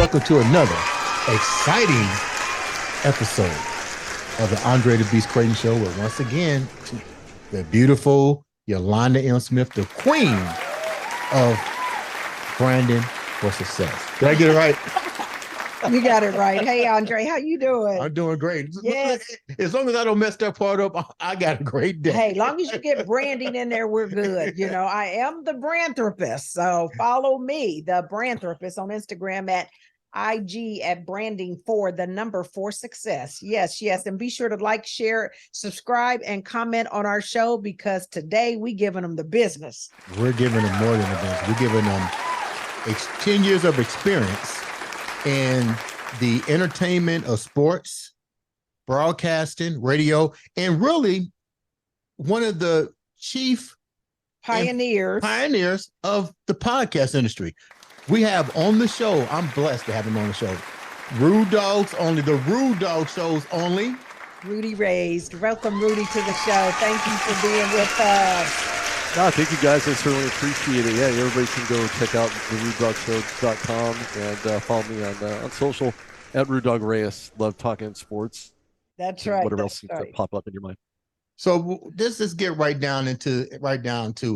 welcome to another exciting episode of the Andre the Beast Crayton Show, where once again, the beautiful Yolanda M. Smith, the queen of branding for success. Did I get it right? You got it right. Hey, Andre, how you doing? I'm doing great. Yes. As long as I don't mess that part up, I got a great day. Hey, long as you get branding in there, we're good. You know, I am the brandtherapist. So follow me, the brandtherapist, on Instagram at IG at branding for the number for success. Yes, yes. And be sure to like, share, subscribe, and comment on our show, because today we giving them the business. We're giving them more than a business. We're giving them 10 years of experience in the entertainment of sports, broadcasting, radio, and really one of the chief pioneers of the podcast industry. We have on the show, I'm blessed to have him on the show, Rude Dogs Only, the Rude Dog Shows Only, Rudy Reyes. Welcome, Rudy, to the show. Thank you for being with us. No, thank you guys. I certainly appreciate it. Yeah, everybody can go check out therudedogshow.com and follow me on social at Rude Dog Reyes. Love talking sports. That's right. Whatever else seems to pop up in your mind. So let's just get right down to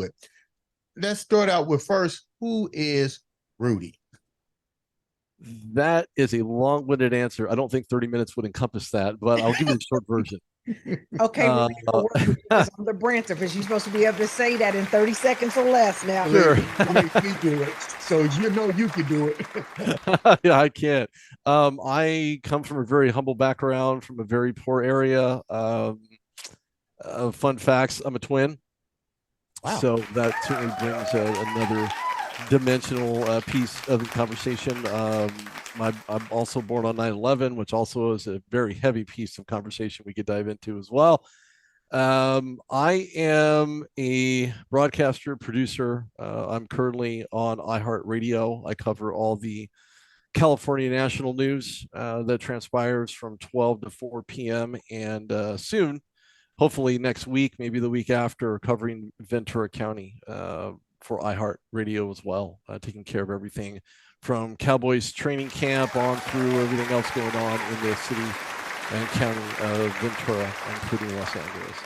it. Let's start out with first, who is Rudy? That is a long-winded answer. I don't think 30 minutes would encompass that, but I'll give you the short version. Okay, I'm the brancher, because you're supposed to be able to say that in 30 seconds or less now. Sure. You do it. So you know you can do it. Yeah, I can't. I come from a very humble background, from a very poor area. Fun facts, I'm a twin. Wow. So that certainly brings another dimensional piece of the conversation. I'm also born on 9/11, which also is a very heavy piece of conversation we could dive into as well. I am a broadcaster, producer. I'm currently on iHeartRadio. I cover all the California national news that transpires from 12 to 4 p.m. and soon, hopefully next week, maybe the week after, covering Ventura County for iHeartRadio as well, taking care of everything from Cowboys training camp on through everything else going on in the city and county of Ventura, including Los Angeles.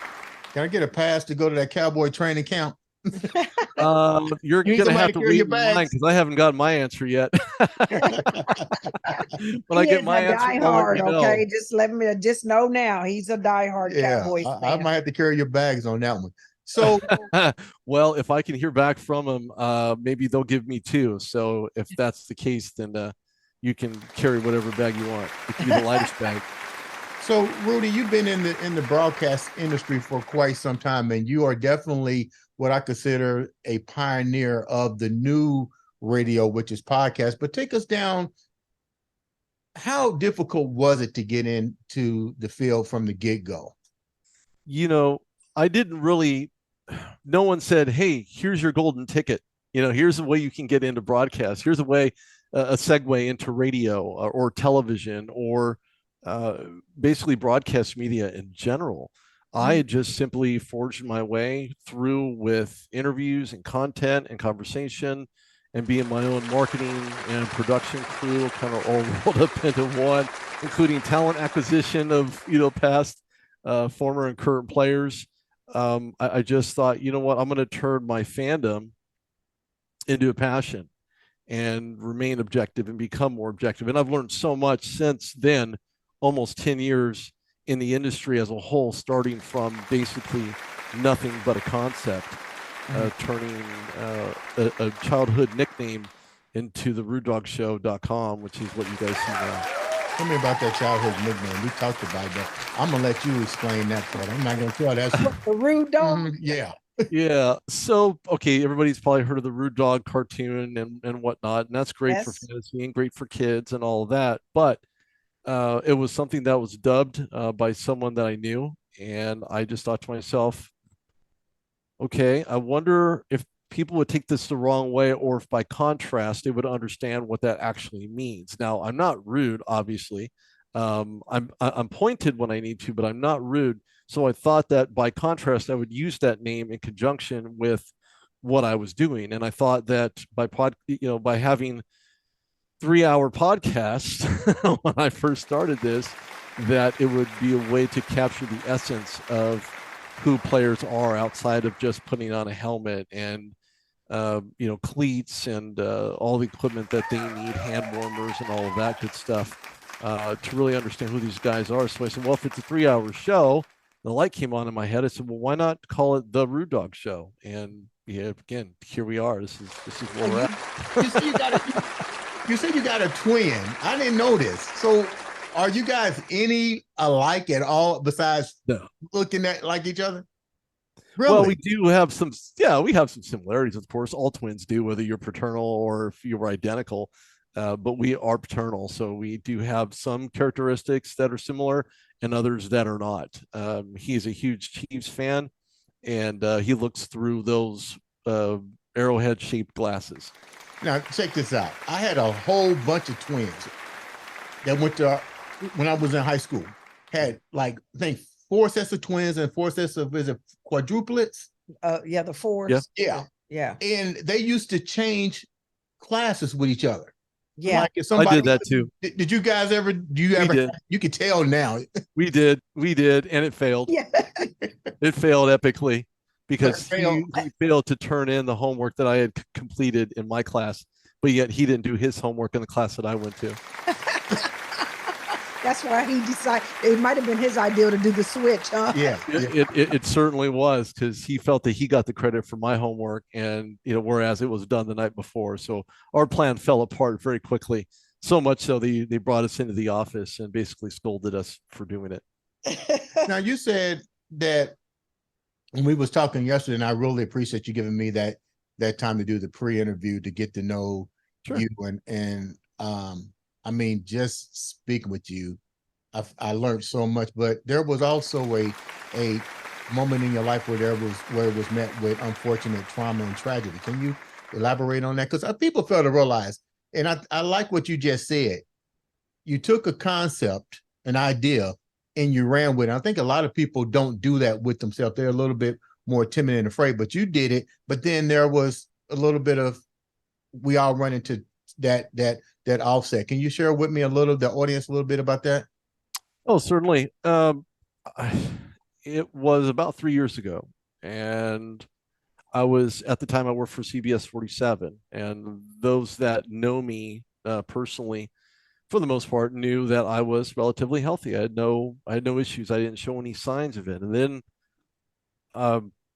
Can I get a pass to go to that Cowboy training camp? You're going to have to wait in line, because I haven't gotten my answer yet. When I get my answer, diehard, okay? Just know now he's a diehard Cowboys fan. I might have to carry your bags on that one. So, well, if I can hear back from them, maybe they'll give me 2. So if that's the case, then you can carry whatever bag you want. It can be the lightest bag. So, Rudy, you've been in the broadcast industry for quite some time, and you are definitely what I consider a pioneer of the new radio, which is podcast. But take us down. How difficult was it to get into the field from the get-go? You know, I didn't really. No one said, "Hey, here's your golden ticket. You know, here's the way you can get into broadcast. Here's a way, a segue into radio or television or basically broadcast media in general." I had just simply forged my way through with interviews and content and conversation and being my own marketing and production crew, kind of all rolled up into one, including talent acquisition of, past former and current players. I just thought, you know what, I'm going to turn my fandom into a passion and remain objective and become more objective. And I've learned so much since then, almost 10 years in the industry as a whole, starting from basically nothing but a concept, turning a childhood nickname into the rudedogshow.com, which is what you guys see now. Tell me about that childhood nickname. We talked about that. I'm going to let you explain that part. I'm not going to tell that. The Rude Dog? Yeah. Yeah. So, okay, everybody's probably heard of the Rude Dog cartoon and whatnot, and that's great for fantasy and great for kids and all of that. But it was something that was dubbed by someone that I knew, and I just thought to myself, okay, I wonder if people would take this the wrong way, or if by contrast they would understand what that actually means. Now, I'm not rude, obviously. I'm pointed when I need to, but I'm not rude. So I thought that by contrast, I would use that name in conjunction with what I was doing. And I thought that by having 3-hour podcast when I first started this, that it would be a way to capture the essence of who players are outside of just putting on a helmet and cleats and all the equipment that they need, hand warmers and all of that good stuff, to really understand who these guys are. So I said, well, if it's a 3-hour show, the light came on in my head. I said, well, why not call it the Rude Dog Show? And yeah, again, here we are. This is where we're at. You say you said you got a twin. I didn't know this. So are you guys any alike at all besides looking at like each other? Really? Well, we do have some, yeah, we have some similarities, of course. All twins do, whether you're paternal or if you were identical. But we are paternal, so we do have some characteristics that are similar and others that are not. He's a huge Chiefs fan, and he looks through those arrowhead-shaped glasses. Now, check this out. I had a whole bunch of twins that went to, when I was in high school, had like, I think 4 sets of twins and 4 sets of, is it quadruplets? Yeah, the fours. Yeah. Yeah. And they used to change classes with each other. Yeah. Like if somebody, I did that too. Did you guys ever, you could tell now. We did, and it failed. Yeah. It failed epically because he failed to turn in the homework that I had completed in my class, but yet he didn't do his homework in the class that I went to. That's why he decided it might have been his idea to do the switch, huh? Yeah. It certainly was, because he felt that he got the credit for my homework, and whereas it was done the night before. So our plan fell apart very quickly. So much so they brought us into the office and basically scolded us for doing it. Now you said that when we was talking yesterday, and I really appreciate you giving me that time to do the pre-interview to get to know you and I mean, just speaking with you, I learned so much. But there was also a moment in your life where it was met with unfortunate trauma and tragedy. Can you elaborate on that? Because people fail to realize, and I like what you just said. You took a concept, an idea, and you ran with it. I think a lot of people don't do that with themselves. They're a little bit more timid and afraid, but you did it. But then there was a little bit of, we all run into that offset. Can you share with me the audience a little bit about that? Oh, certainly. It was about 3 years ago, and I was, at the time, I worked for CBS 47, and those that know me personally, for the most part, knew that I was relatively healthy. I had no issues. I didn't show any signs of it. And then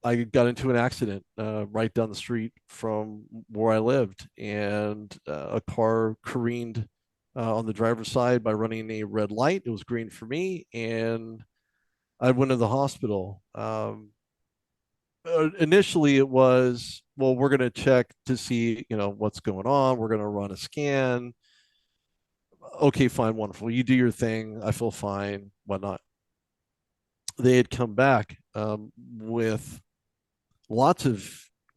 I got into an accident right down the street from where I lived, and a car careened on the driver's side by running a red light. It was green for me, and I went to the hospital. Initially, it was, well, we're going to check to see, what's going on. We're going to run a scan. Okay, fine, wonderful. You do your thing. I feel fine, whatnot. They had come back with lots of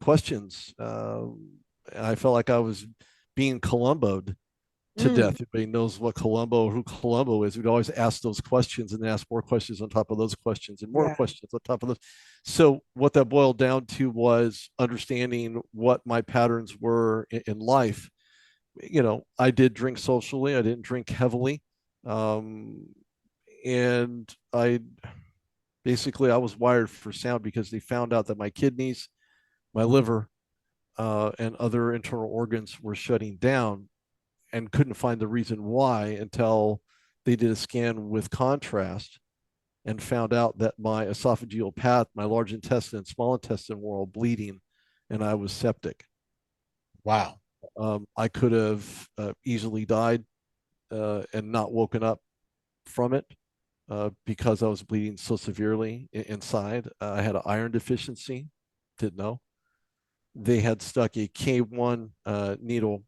questions. I felt like I was being Columboed to death. Everybody knows who Columbo is. We'd always ask those questions and then ask more questions on top of those questions and more questions on top of those. So what that boiled down to was understanding what my patterns were in life. I did drink socially. I didn't drink heavily. And I was wired for sound because they found out that my kidneys, my liver, and other internal organs were shutting down, and couldn't find the reason why until they did a scan with contrast and found out that my esophageal path, my large intestine and small intestine were all bleeding, and I was septic. Wow. I could have easily died and not woken up from it because I was bleeding so severely inside. I had an iron deficiency, didn't know. They had stuck a K1 needle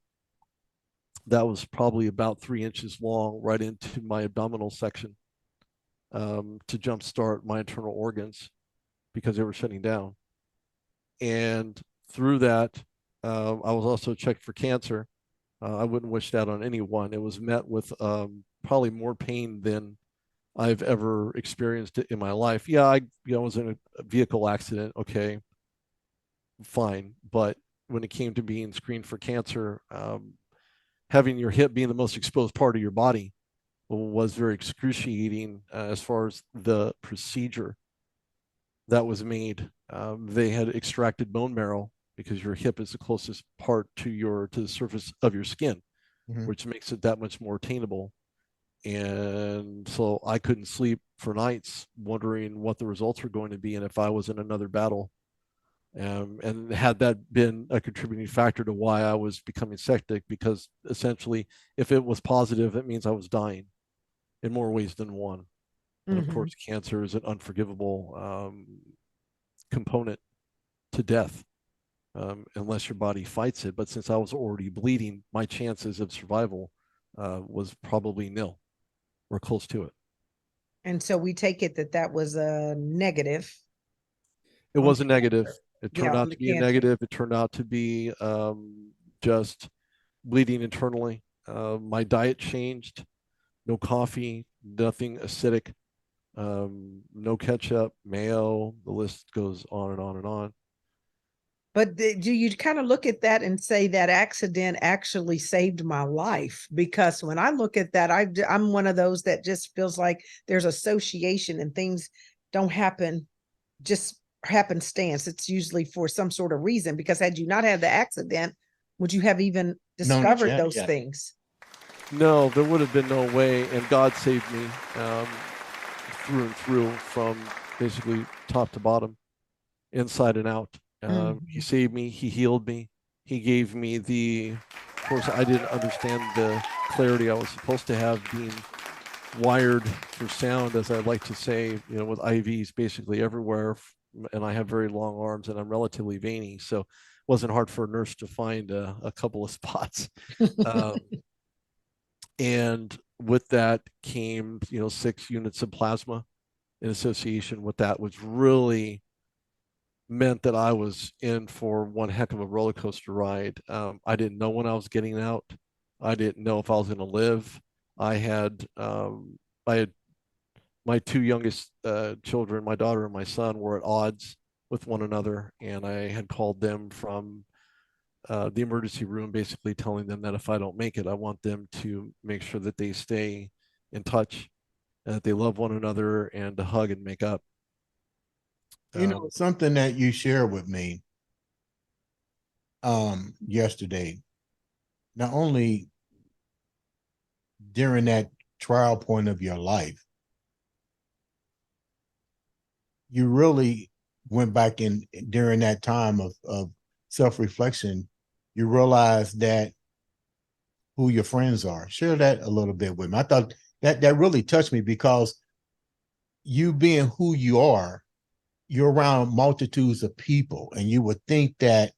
that was probably about 3 inches long right into my abdominal section to jumpstart my internal organs because they were shutting down. And through that, I was also checked for cancer. I wouldn't wish that on anyone. It was met with probably more pain than I've ever experienced in my life. Yeah, I was in a vehicle accident. Okay, fine. But when it came to being screened for cancer, having your hip being the most exposed part of your body was very excruciating as far as the procedure that was made. They had extracted bone marrow because your hip is the closest part to the surface of your skin, which makes it that much more attainable. And so I couldn't sleep for nights wondering what the results were going to be and if I was in another battle. And had that been a contributing factor to why I was becoming septic, because essentially if it was positive, it means I was dying in more ways than one. And of course, cancer is an unforgivable component to death, unless your body fights it. But since I was already bleeding, my chances of survival was probably nil or close to it. And so we take it that that was a negative. It was a negative. It turned out to be a negative. It turned out to be just bleeding internally. My diet changed. No coffee, nothing acidic, no ketchup, mayo. The list goes on and on and on. But do you kind of look at that and say that accident actually saved my life? Because when I look at that, I'm one of those that just feels like there's association and things don't happen just happenstance. It's usually for some sort of reason, because had you not had the accident, would you have even discovered those things? No, there would have been no way. And God saved me through and through, from basically top to bottom, inside and out. He saved me. He healed me. He gave me of course, I didn't understand the clarity I was supposed to have, being wired for sound, as I like to say, with IVs basically everywhere. And I have very long arms and I'm relatively veiny. So it wasn't hard for a nurse to find a couple of spots. And with that came, 6 units of plasma in association with that, which really meant that I was in for one heck of a roller coaster ride. I didn't know when I was getting out. I didn't know if I was going to live. I had my 2 youngest children, my daughter and my son, were at odds with one another, and I had called them from the emergency room, basically telling them that if I don't make it, I want them to make sure that they stay in touch, and that they love one another, and to hug and make up. Something that you shared with me yesterday, not only during that trial point of your life, you really went back in during that time of self-reflection. You realize that who your friends are. Share that a little bit with me. I thought that really touched me, because you being who you are, you're around multitudes of people, and you would think that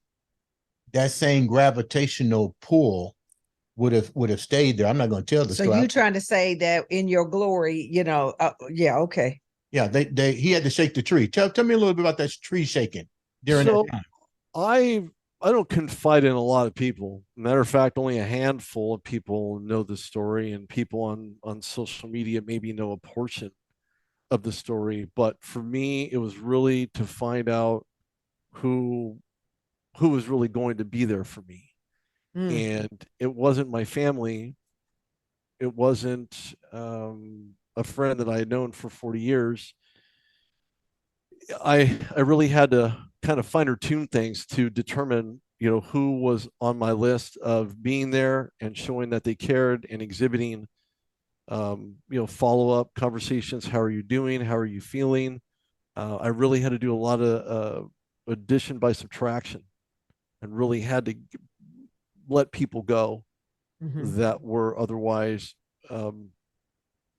same gravitational pull would have stayed there. I'm not going to tell the story. So you trying to say that in your glory, yeah, okay. Yeah, he had to shake the tree. Tell me a little bit about that tree shaking during that time. I don't confide in a lot of people. Matter of fact, only a handful of people know the story, and people on social media maybe know a portion of the story. But for me, it was really to find out who was really going to be there for me. And it wasn't my family. It wasn't a friend that I had known for 40 years. I really had to kind of finer tune things to determine, who was on my list of being there and showing that they cared, and exhibiting, follow-up conversations. How are you doing? How are you feeling? I really had to do a lot of addition by subtraction, and really had to let people go that were otherwise, I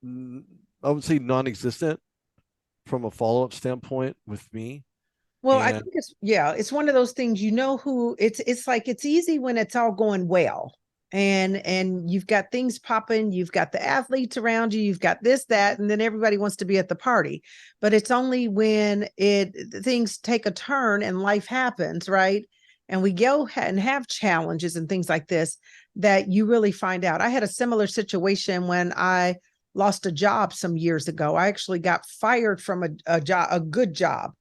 would say, non-existent from a follow-up standpoint with me. Well, I think it's one of those things, who it's like, it's easy when it's all going well, and you've got things popping, you've got the athletes around you, you've got this, that, and then everybody wants to be at the party. But it's only when things take a turn and life happens, right? And we go and have challenges and things like this, that you really find out. I had a similar situation when I lost a job some years ago. I actually got fired from a job, a good job.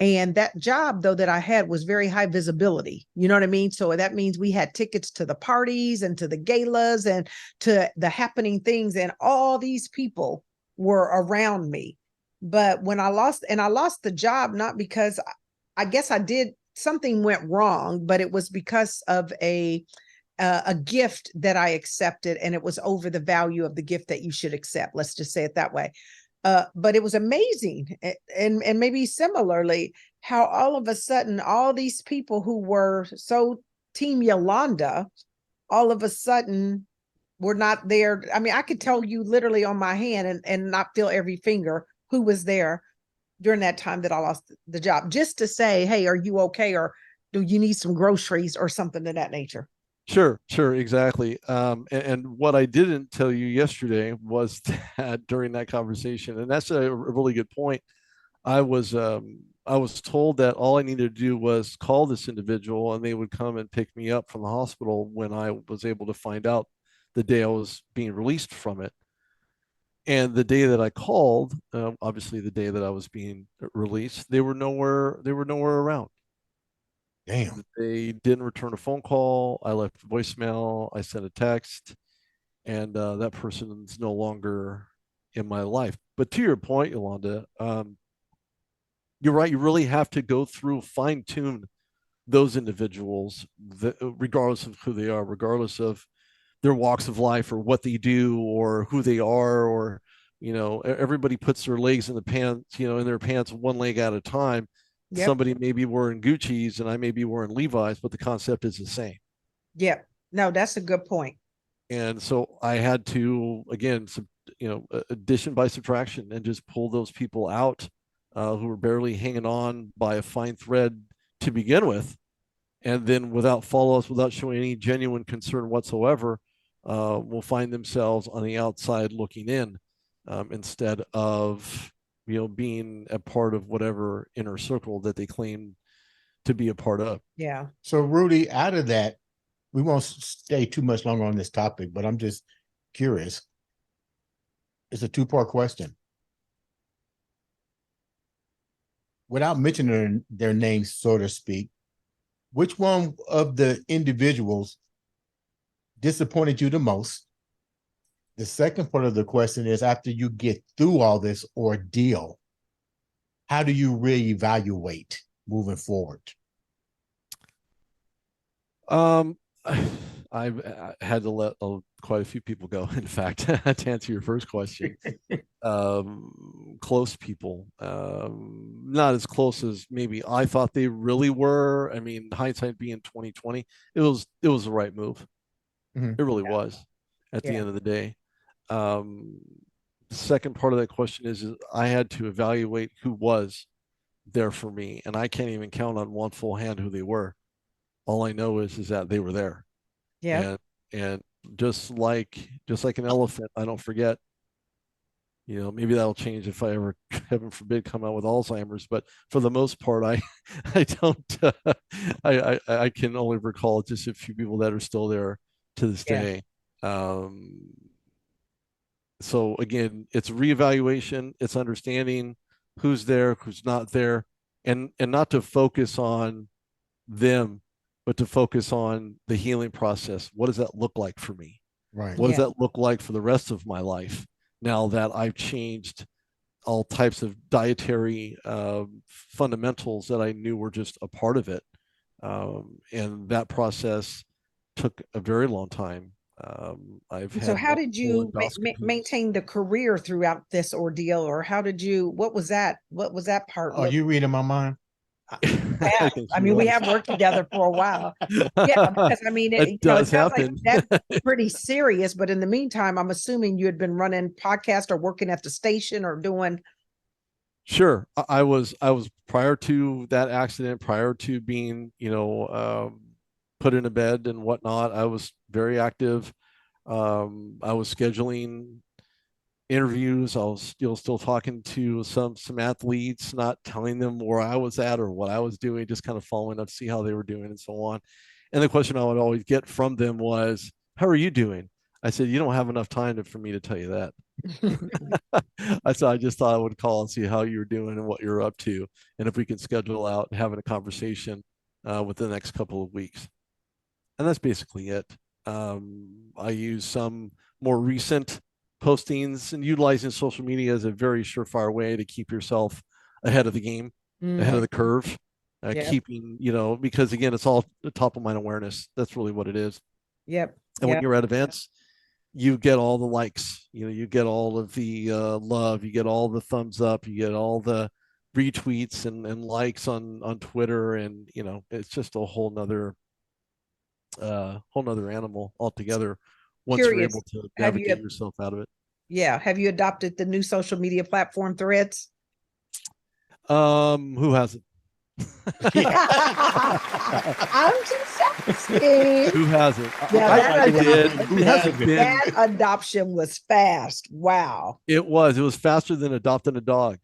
And that job, though, that I had was very high visibility. You know what I mean? So that means we had tickets to the parties and to the galas and to the happening things. And all these people were around me. But when I lost the job, not because I guess I did something went wrong, but it was because of a gift that I accepted, and it was over the value of the gift that you should accept. Let's just say it that way. But it was amazing, and maybe similarly, how all of a sudden all these people who were so Team Yolanda, all of a sudden were not there. I mean, I could tell you literally on my hand and not feel every finger who was there during that time that I lost the job, just to say, hey, are you okay? Or do you need some groceries or something of that nature? Sure, exactly. And what I didn't tell you yesterday was that during that conversation, and that's a really good point. I was I was told that all I needed to do was call this individual, and they would come and pick me up from the hospital when I was able to find out the day I was being released from it. And the day that I called, obviously the day that I was being released, they were nowhere. They were nowhere around. Damn. They didn't return a phone call. I left a voicemail. I sent a text, and that person's no longer in my life. But to your point, Yolanda, you're right. You really have to go through, fine tune those individuals, regardless of who they are, regardless of their walks of life or what they do or who they are, or everybody puts their legs in the pants, in their pants one leg at a time. Yep. Somebody may be wearing Gucci's and I may be wearing Levi's, but the concept is the same. Yep. No, that's a good point. And so I had to, again, addition by subtraction, and just pull those people out who were barely hanging on by a fine thread to begin with. And then without follow-ups, without showing any genuine concern whatsoever, will find themselves on the outside looking in, instead of being a part of whatever inner circle that they claim to be a part of. Yeah. So Rudy, out of that, we won't stay too much longer on this topic, but I'm just curious. It's a two-part question. Without mentioning their names, so to speak, which one of the individuals disappointed you the most? The second part of the question is, after you get through all this ordeal, how do you reevaluate moving forward? I've had to let quite a few people go, in fact, to answer your first question. Close people, not as close as maybe I thought they really were. I mean, hindsight being 2020, it was the right move. Mhm. It really was at the end of the day. The second part of that question is I had to evaluate who was there for me, and I can't even count on one full hand who they were. All I know is that they were there. Yeah. And just like an elephant, I don't forget. Maybe that'll change if I ever, heaven forbid, come out with Alzheimer's. But for the most part, I don't. I can only recall just a few people that are still there to this day. So again, it's reevaluation, it's understanding who's there, who's not there, and not to focus on them, but to focus on the healing process. What does that look like for me? Right. What does that look like for the rest of my life now that I've changed all types of dietary fundamentals that I knew were just a part of it? And that process took a very long time. I've had So how did you maintain the career throughout this ordeal, or how did you, what was that part? Are you reading my mind? Yeah. I mean, we have worked together for a while. Yeah, because I mean, it does it sounds happen. like that's pretty serious. But in the meantime, I'm assuming you had been running podcast or working at the station or doing. Sure, I was prior to that accident, prior to being put in a bed and whatnot. I was very active. I was scheduling interviews. I was still talking to some athletes, not telling them where I was at or what I was doing, just kind of following up to see how they were doing and so on. And the question I would always get from them was, "How are you doing?" I said, "You don't have enough time for me to tell you that." I just thought I would call and see how you were doing and what you're up to, and if we can schedule out having a conversation within the next couple of weeks. And that's basically it. I use some more recent postings and utilizing social media as a very surefire way to keep yourself ahead of the game, ahead of the curve, Yep. keeping, because again, it's all top of mind awareness. That's really what it is. Yep. And when you're at events, you get all the likes, you get all of the love, you get all the thumbs up, you get all the retweets and likes on Twitter. And, it's just a whole nother animal altogether once you're Curious, able to have you- navigate yourself out of it. Yeah. Have you adopted the new social media platform Threads? Who hasn't? I'm just asking. Who hasn't? Yeah, I did. Who hasn't been? That adoption was fast. Wow. It was faster than adopting a dog.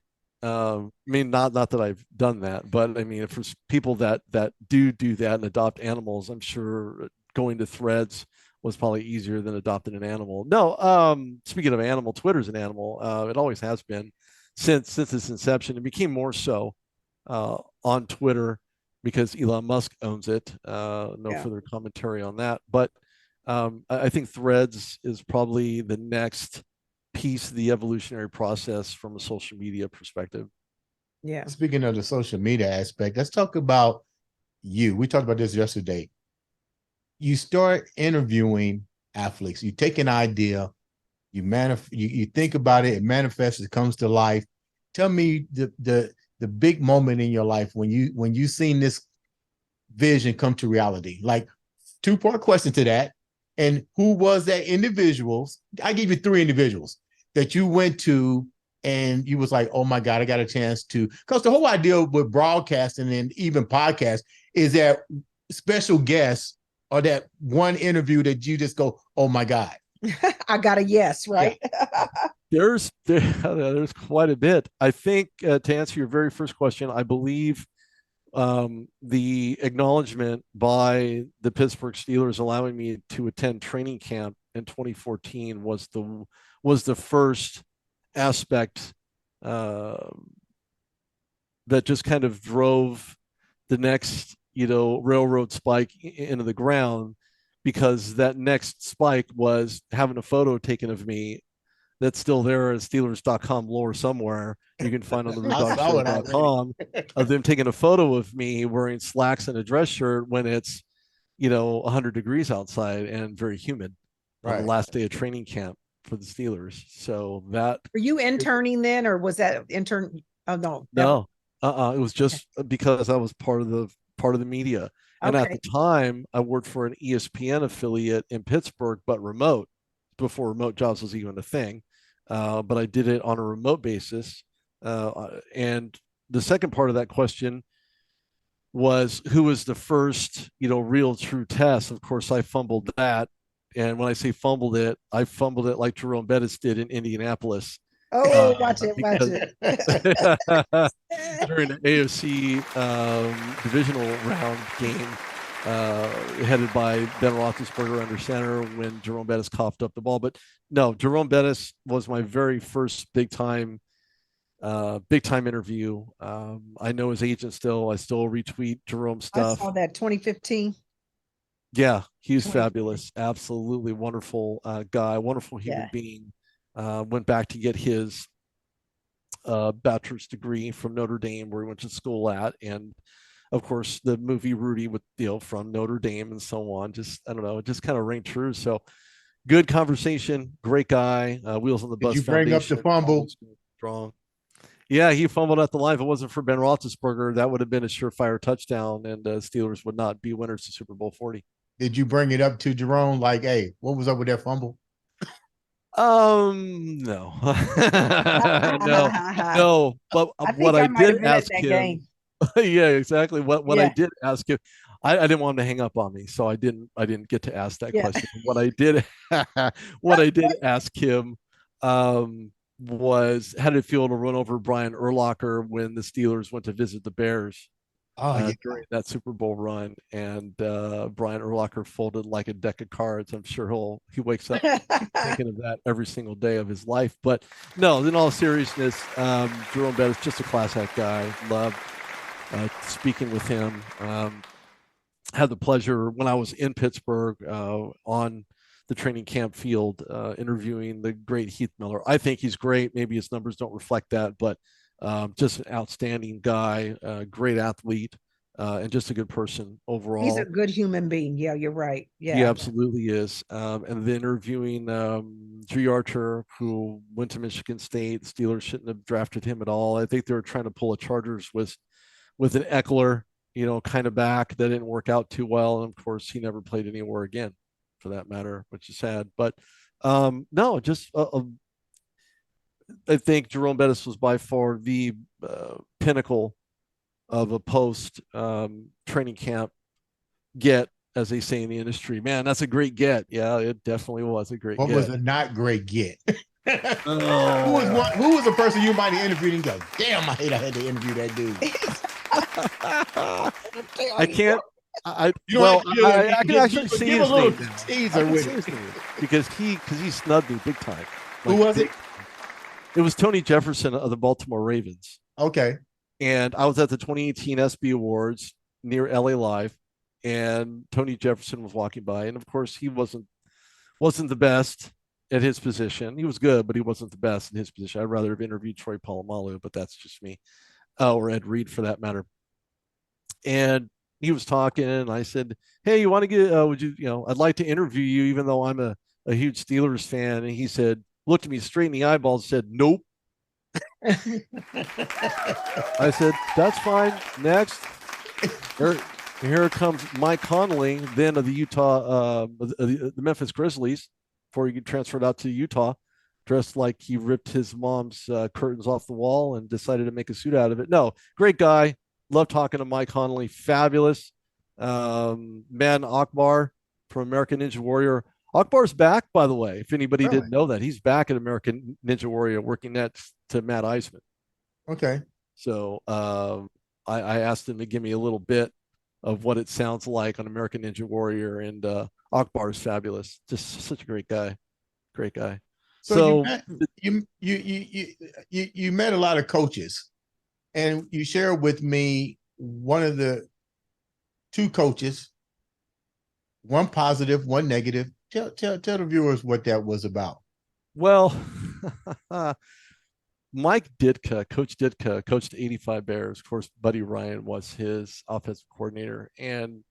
I mean, not that I've done that, but I mean, for people that do that and adopt animals, I'm sure going to Threads was probably easier than adopting an animal. No, speaking of animal, Twitter's an animal. It always has been since its inception. It became more so on Twitter because Elon Musk owns it. No further commentary on that, but I think Threads is probably the next piece of the evolutionary process from a social media perspective. Yeah. Speaking of the social media aspect, let's talk about you. We talked about this yesterday. You start interviewing athletes. You take an idea, you think about it, it manifests, it comes to life. Tell me the big moment in your life when you seen this vision come to reality. Like, two-part question to that. And who was that individuals? I give you 3 individuals that you went to and you was like, oh my God, I got a chance to, because the whole idea with broadcasting and even podcasts is that special guests or that one interview that you just go, oh my God. I got a yes, right? Yeah. There's quite a bit. I think to answer your very first question, I believe the acknowledgement by the Pittsburgh Steelers allowing me to attend training camp in 2014 was the first aspect that just kind of drove the next railroad spike into the ground, because that next spike was having a photo taken of me that's still there at Steelers.com lore somewhere. You can find on the RootDogShow.com of them taking a photo of me wearing slacks and a dress shirt when it's 100 degrees outside and very humid on the last day of training camp for the Steelers. So that were you interning then, or was that intern? Oh no. It was just because I was part of the media. And at the time, I worked for an ESPN affiliate in Pittsburgh, but remote, before remote jobs was even a thing. But I did it on a remote basis. And the second part of that question was, who was the first, real true test? Of course, I fumbled that. And when I say fumbled it, I fumbled it like Jerome Bettis did in Indianapolis. Oh, watch it. During the AFC divisional round game, headed by Ben Roethlisberger under center when Jerome Bettis coughed up the ball. But no, Jerome Bettis was my very first big time interview. I know his agent still. I still retweet Jerome's stuff. I saw that 2015. Yeah, he's fabulous. Absolutely wonderful guy, wonderful human being. Went back to get his bachelor's degree from Notre Dame, where he went to school at, and of course the movie Rudy with from Notre Dame and so on. Just, I don't know, it just kind of rang true. So good conversation, great guy. Wheels on the Bus. Did you bring up the fumble? Strong. Yeah, he fumbled at the line. If it wasn't for Ben Roethlisberger, that would have been a surefire touchdown, and Steelers would not be winners to Super Bowl 40. Did you bring it up to Jerome? Like, hey, what was up with that fumble? No. no. But what I did ask him, yeah, exactly. What I did ask him, I didn't want him to hang up on me, so I didn't get to ask that question. What I did ask him was, how did it feel to run over Brian Urlacher when the Steelers went to visit the Bears Oh yeah. during that Super Bowl run, and Brian Urlacher folded like a deck of cards. I'm sure he wakes up thinking of that every single day of his life. But no, in all seriousness, Jerome Bettis, just a class act guy. Loved speaking with him. Had the pleasure when I was in Pittsburgh on the training camp field interviewing the great Heath Miller. I think he's great. Maybe his numbers don't reflect that, but just an outstanding guy, great athlete, and just a good person overall. He's a good human being. Yeah, you're right. He Yeah. absolutely is. And then interviewing G. Archer, who went to Michigan State. The Steelers shouldn't have drafted him at all. I think they were trying to pull a Chargers with an Eckler, kind of back. That didn't work out too well. And of course, he never played anywhere again, for that matter, which is sad. But no, just I think Jerome Bettis was by far the pinnacle of a post training camp get, as they say in the industry. Man, that's a great get. Yeah, it definitely was a great What get. was a not great get? Oh. Who was the person you might have interviewed and go, damn, I hate I had to interview that dude. I can't. I can actually see his name teaser with it. because he snubbed me big time. Who was it? It was Tony Jefferson of the Baltimore Ravens. Okay. And I was at the 2018 SB Awards near LA Live, and Tony Jefferson was walking by, and of course he wasn't the best at his position. He was good, but he wasn't the best in his position. I'd rather have interviewed Troy Polamalu, but that's just me, or Ed Reed for that matter. And he was talking, and I said, "Hey, you want to get? Would you? I'd like to interview you, even though I'm a huge Steelers fan." And he said, looked at me straight in the eyeballs, and said, "Nope." I said, "That's fine. Next." Here comes Mike Conley, then of the Utah, the Memphis Grizzlies, before he transferred out to Utah, dressed like he ripped his mom's curtains off the wall and decided to make a suit out of it. No, great guy. Love talking to Mike Conley. Fabulous. Man, Akbar from American Ninja Warrior. Akbar's back, by the way, if anybody Really? didn't know that. He's back at American Ninja Warrior working next to Matt Eisman. Okay. So I asked him to give me a little bit of what it sounds like on American Ninja Warrior, and Akbar is fabulous. Just such a great guy. Great guy. So you met a lot of coaches, and you shared with me one of the two coaches, one positive, one negative. Tell the viewers what that was about. Well, Mike Ditka, Coach Ditka, coached 85 Bears. Of course, Buddy Ryan was his offensive coordinator. And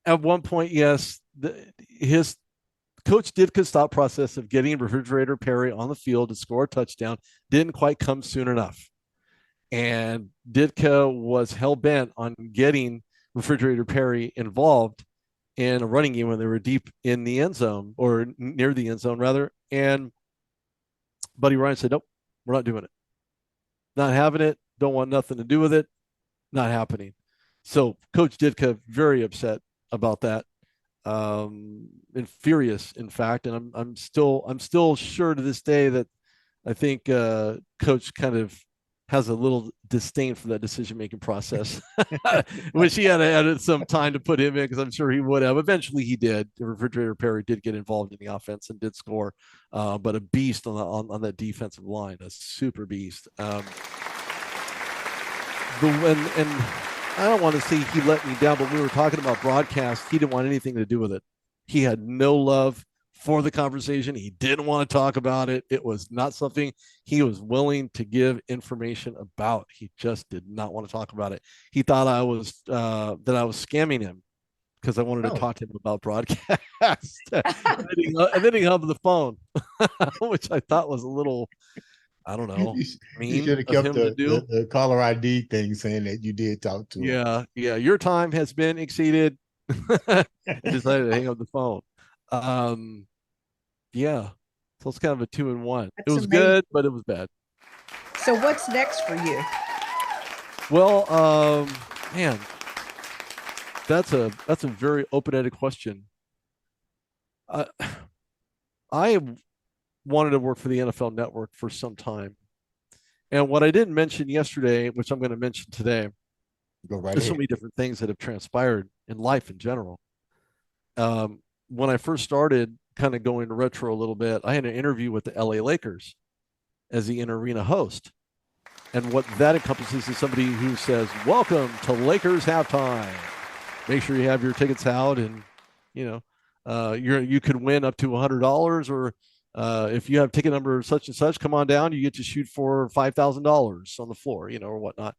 at one point, yes, his Coach Ditka's thought process of getting Refrigerator Perry on the field to score a touchdown didn't quite come soon enough. And Ditka was hell-bent on getting Refrigerator Perry involved in a running game when they were deep in the end zone, or near the end zone, rather. And Buddy Ryan said, nope, we're not doing it. Not having it. Don't want nothing to do with it. Not happening. So Coach Ditka very upset about that, and furious, in fact. And I'm still sure to this day that I think Coach kind of has a little disdain for that decision-making process. Wish he had added some time to put him in, because I'm sure he would have. Eventually he did. Refrigerator Perry did get involved in the offense and did score, but a beast on that defensive line, a super beast. And I don't want to say he let me down, but we were talking about broadcast. He didn't want anything to do with it. He had no love for the conversation. He didn't want to talk about it. It was not something he was willing to give information about. He just did not want to talk about it. He thought I was scamming him because I wanted to talk to him about broadcast. and then he hung up the phone, which I thought was a little, I don't know. You should have kept the caller ID thing saying that you did talk to him. Yeah. Your time has been exceeded. I decided to hang up the phone. Yeah. So it's kind of a 2-in-1. It was good, but it was bad. So what's next for you? Well, man, that's a very open-ended question. I wanted to work for the NFL Network for some time. And what I didn't mention yesterday, which I'm going to mention today, Go right There's so ahead. many different things that have transpired in life in general. When I first started kind of going retro a little bit, I had an interview with the LA Lakers as the in-arena host. And what that encompasses is somebody who says, "Welcome to Lakers halftime. Make sure you have your tickets out, and you could win up to $100, or if you have ticket number such and such, come on down. You get to shoot for $5,000 on the floor, or whatnot."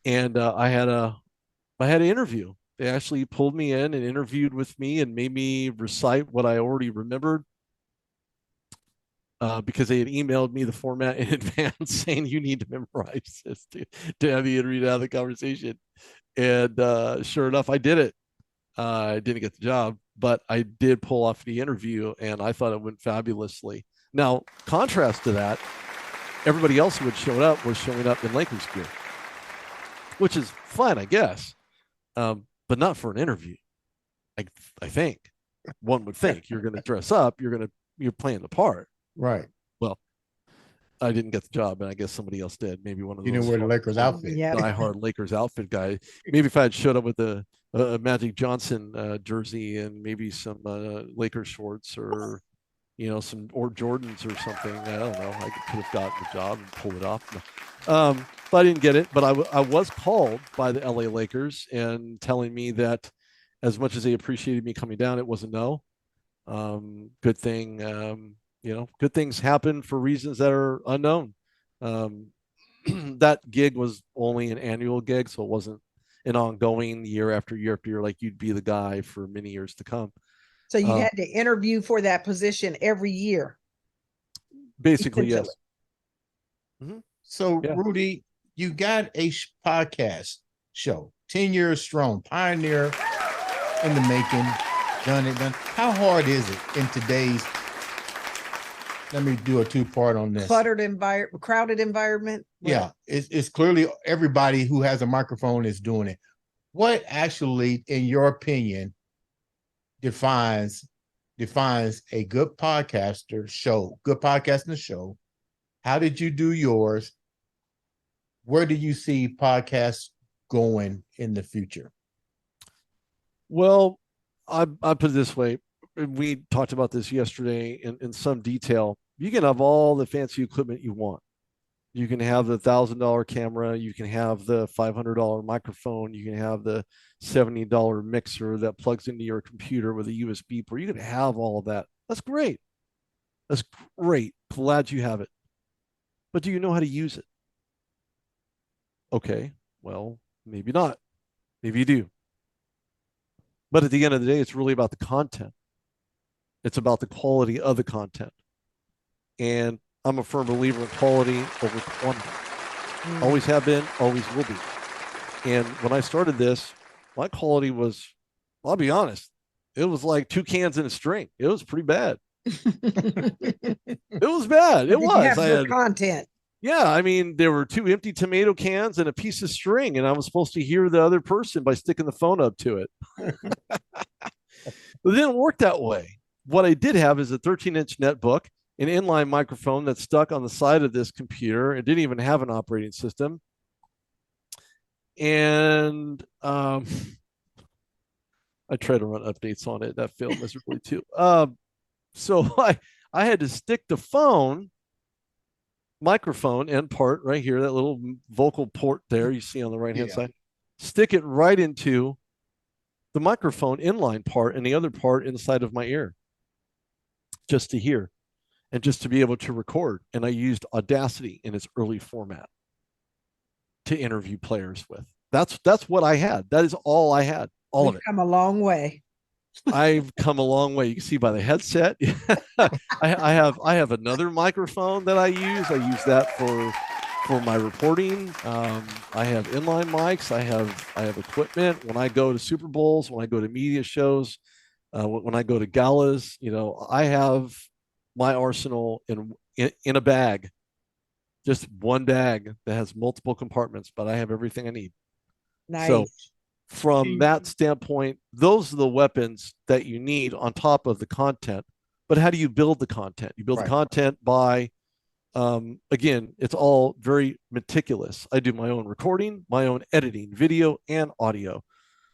And I had an interview. They actually pulled me in and interviewed with me and made me recite what I already remembered. Because they had emailed me the format in advance saying you need to memorize this to have the interview, to have the conversation. And sure enough, I did it. I didn't get the job, but I did pull off the interview, and I thought it went fabulously. Now, contrast to that, everybody else who had showed up was showing up in Lakers gear, which is fine, I guess, but not for an interview. I think one would think you're going to dress up, you're playing the part. Right. Well, I didn't get the job, and I guess somebody else did. Maybe one of those. You didn't wear the Lakers outfit. Yeah. Diehard Lakers outfit guy. Maybe if I had showed up with a Magic Johnson jersey and maybe some Lakers shorts, or some Jordans or something, I don't know. I could have gotten the job and pulled it off. But I didn't get it. But I was called by the LA Lakers and telling me that as much as they appreciated me coming down, it was a no. Good thing. Good things happen for reasons that are unknown. That gig was only an annual gig, so it wasn't an ongoing year after year after year, like you'd be the guy for many years to come. So you had to interview for that position every year. Basically, yes. Mm-hmm. So, yeah. Rudy, you got a podcast show, 10 years strong, pioneer in the making, done. How hard is it in today's, let me do a two-part on this. Crowded environment. Yeah, it's clearly everybody who has a microphone is doing it. What actually, in your opinion, defines a good podcasting show? How did you do yours? Where do you see podcasts going in the future? Well, I put it this way. We talked about this yesterday in some detail. You can have all the fancy equipment you want. You can have the $1,000 camera. You can have the $500 microphone. You can have the $70 mixer that plugs into your computer with a USB port. You can have all of that. That's great. That's great. Glad you have it. But do you know how to use it? Okay, well, maybe not. Maybe you do. But at the end of the day, it's really about the content. It's about the quality of the content. And I'm a firm believer in quality over quantity. Always have been, always will be. And when I started this, my quality was, I'll be honest, it was like 2 cans in a string. It was pretty bad. It was bad. It was. You have good content. Yeah, I mean, there were 2 empty tomato cans and a piece of string, and I was supposed to hear the other person by sticking the phone up to it. But it didn't work that way. What I did have is a 13-inch netbook, an inline microphone that's stuck on the side of this computer. It didn't even have an operating system. And I tried to run updates on it. That failed miserably too. So I had to stick the microphone end part right here, that little vocal port there you see on the right-hand side, stick it right into the microphone inline part and the other part inside of my ear just to hear and just to be able to record. And I used Audacity in its early format to interview players with. That's what I had. That is all I had. All of it. Come a long way. I've come a long way. You can see by the headset. I have another microphone that I use. I use that for my reporting. I have inline mics. I have equipment. When I go to Super Bowls, when I go to media shows, when I go to galas, I have my arsenal in a bag, just one bag that has multiple compartments, but I have everything I need. Nice. So from that standpoint, those are the weapons that you need on top of the content. But how do you build the content? You build the content by Again, it's all very meticulous. I do my own recording, my own editing, video and audio.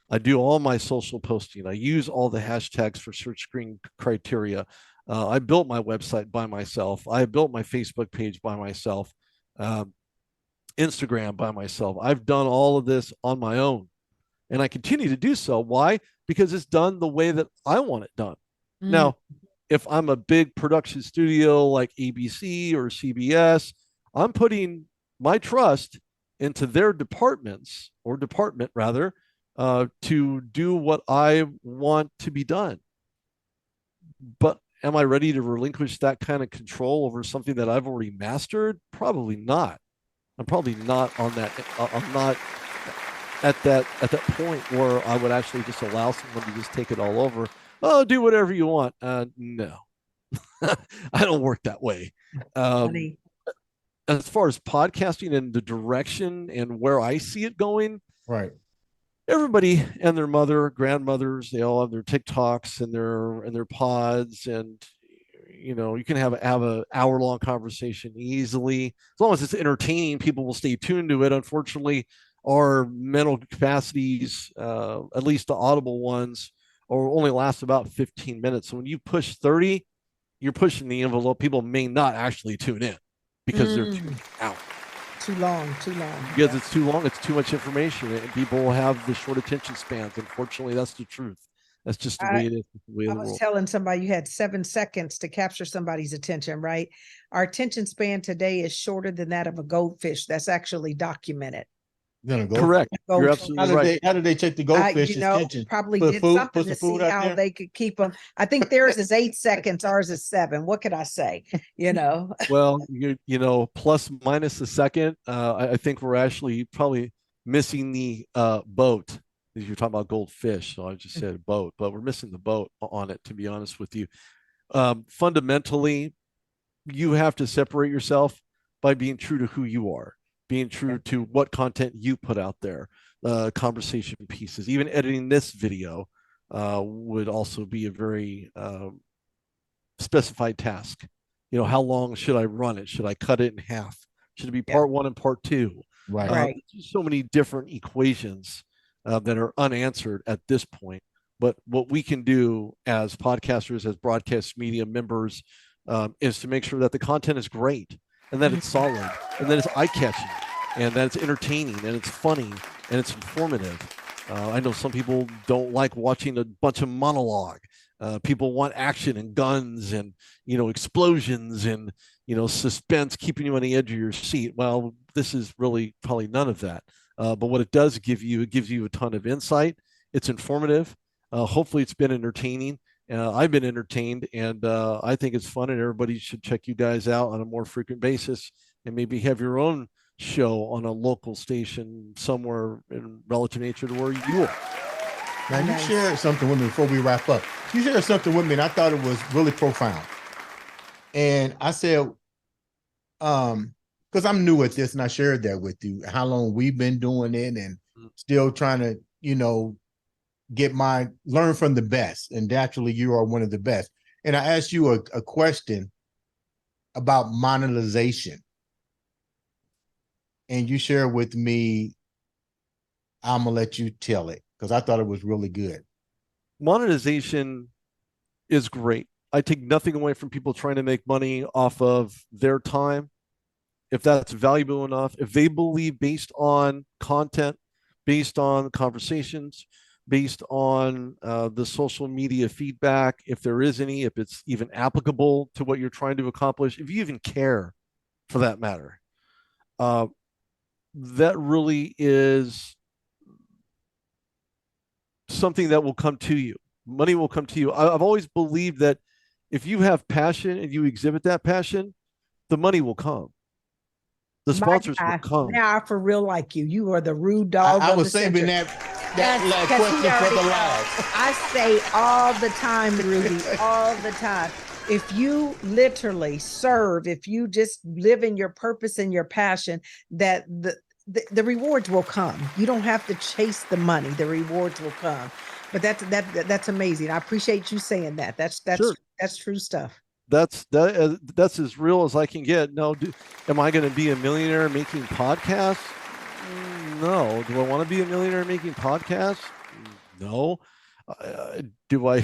I do all my social posting. I use all the hashtags for search screen criteria. I built my website by myself. I built my Facebook page by myself, Instagram by myself. I've done all of this on my own, and I continue to do so. Why? Because it's done the way that I want it done. Now, if I'm a big production studio like ABC or CBS, I'm putting my trust into their departments, or department rather, to do what I want to be done. But am I ready to relinquish that kind of control over something that I've already mastered? Probably not. I'm probably not on that. I'm not at that point where I would actually just allow someone to just take it all over. Oh, do whatever you want. No, I don't work that way. As far as podcasting and the direction and where I see it going, right? Everybody and their mother, grandmothers, they all have their TikToks and their pods, and you can have a hour-long conversation easily. As long as it's entertaining, people will stay tuned to it. Unfortunately, our mental capacities, at least the audible ones, only last about 15 minutes. So when you push 30, you're pushing the envelope. People may not actually tune in because they're tuned out. Too long. Because it's too long. It's too much information, and people have the short attention spans. Unfortunately, that's the truth. That's just the way it is. I was telling somebody you had 7 seconds to capture somebody's attention, right? Our attention span today is shorter than that of a goldfish. That's actually documented. Correct. You're absolutely right. How did they check the goldfish's attention? Probably did something to see how they could keep them. I think theirs is 8 seconds, ours is 7. What could I say? Well, plus minus a second. I think we're actually probably missing the boat. You're talking about goldfish, so I just said boat, but we're missing the boat on it, to be honest with you. Fundamentally, you have to separate yourself by being true to who you are, being true to what content you put out there, conversation pieces. Even editing this video would also be a very specified task. How long should I run it? Should I cut it in half? Should it be part 1 and part 2? Right. So many different equations that are unanswered at this point. But what we can do as podcasters, as broadcast media members, is to make sure that the content is great, and that it's solid, and that it's eye-catching, and that it's entertaining, and it's funny, and it's informative. I know some people don't like watching a bunch of monologue. People want action and guns and explosions and suspense, keeping you on the edge of your seat. Well, this is really probably none of that. But what it does give you, it gives you a ton of insight. It's informative. Hopefully it's been entertaining. I've been entertained, and I think it's fun, and everybody should check you guys out on a more frequent basis, and maybe have your own show on a local station somewhere in relative nature to where you are. Now, you shared something with me before we wrap up. You shared something with me, and I thought it was really profound. And I said, because I'm new at this, and I shared that with you, how long we've been doing it, and still trying to, learn from the best. And naturally, you are one of the best. And I asked you a question about monetization. And you shared with me, I'm going to let you tell it, because I thought it was really good. Monetization is great. I take nothing away from people trying to make money off of their time. If that's valuable enough, if they believe, based on content, based on conversations, based on the social media feedback, if there is any, if it's even applicable to what you're trying to accomplish, if you even care, for that matter, that really is something that will come to you. Money will come to you. I've always believed that if you have passion and you exhibit that passion, the money will come. The sponsors will come. Now I for real like you. You are the rude dog. I was saving that question for the last. I say all the time, Rudy, all the time. If you literally serve, if you just live in your purpose and your passion, that the rewards will come. You don't have to chase the money. The rewards will come. But that's amazing. I appreciate you saying that. That's true stuff. That's as real as I can get. No, am I going to be a millionaire making podcasts? No. Do I want to be a millionaire making podcasts? No. Do I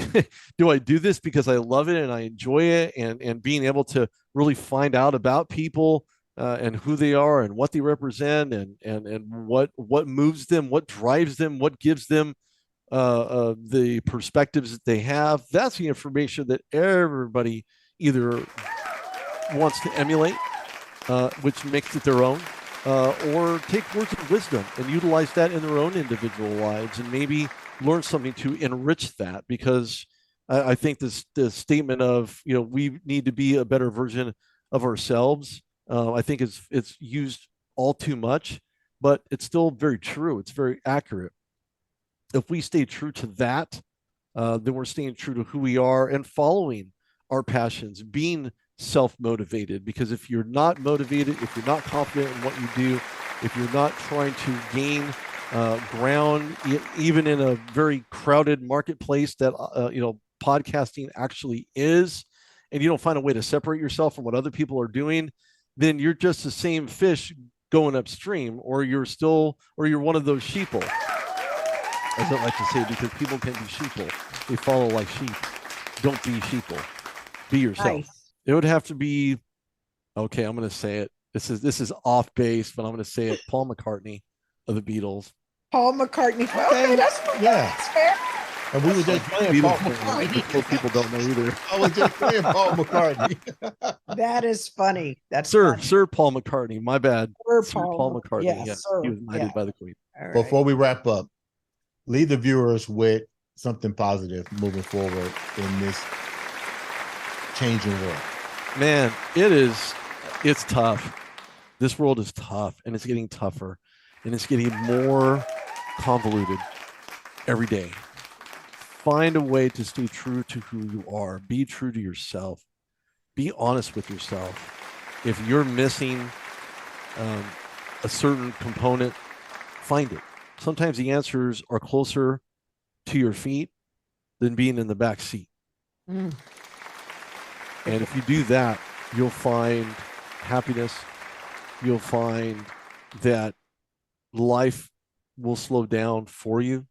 do I do this because I love it and I enjoy it, and being able to really find out about people and who they are and what they represent, and what moves them, what drives them, what gives them the perspectives that they have. That's the information that everybody either wants to emulate, which makes it their own, or take words of wisdom and utilize that in their own individual lives, and maybe learn something to enrich that. Because I think this statement of, we need to be a better version of ourselves, I think it's used all too much, but it's still very true. It's very accurate. If we stay true to that, then we're staying true to who we are and following our passions, being self-motivated. Because if you're not motivated, if you're not confident in what you do, if you're not trying to gain ground, even in a very crowded marketplace that podcasting actually is, and you don't find a way to separate yourself from what other people are doing, then you're just the same fish going upstream, or you're one of those sheeple. I don't like to say, because people can be sheeple. They follow like sheep. Don't be sheeple. Be yourself. Nice. It would have to be, okay, I'm going to say it. This is off base, but I'm going to say it. Paul McCartney of the Beatles. Paul McCartney. Okay, that's fair. And we were just playing Paul McCartney. Most people don't know either. I was just playing Paul McCartney. That is funny. That's Sir funny. Paul McCartney. My bad. Sir Paul McCartney. Yes, Yes, sir. he was knighted Yeah. by the Queen. All right. Before we wrap up, leave the viewers with something positive moving forward in this changing world. Man, it's tough. This world is tough, and it's getting tougher, and it's getting more convoluted every day. Find a way to stay true to who you are. Be true to yourself. Be honest with yourself. If you're missing a certain component, find it. Sometimes the answers are closer to your feet than being in the back seat. Mm. And if you do that, you'll find happiness. You'll find that life will slow down for you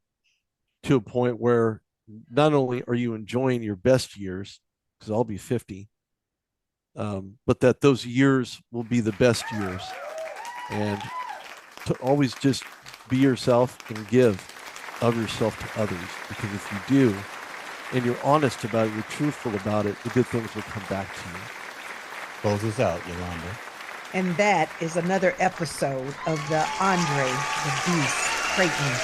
to a point where not only are you enjoying your best years, because I'll be 50, but that those years will be the best years. And to always just be yourself and give of yourself to others. Because if you do, and you're honest about it, you're truthful about it, the good things will come back to you. Close us out, Yolanda. And that is another episode of the Andre the Beast Crayton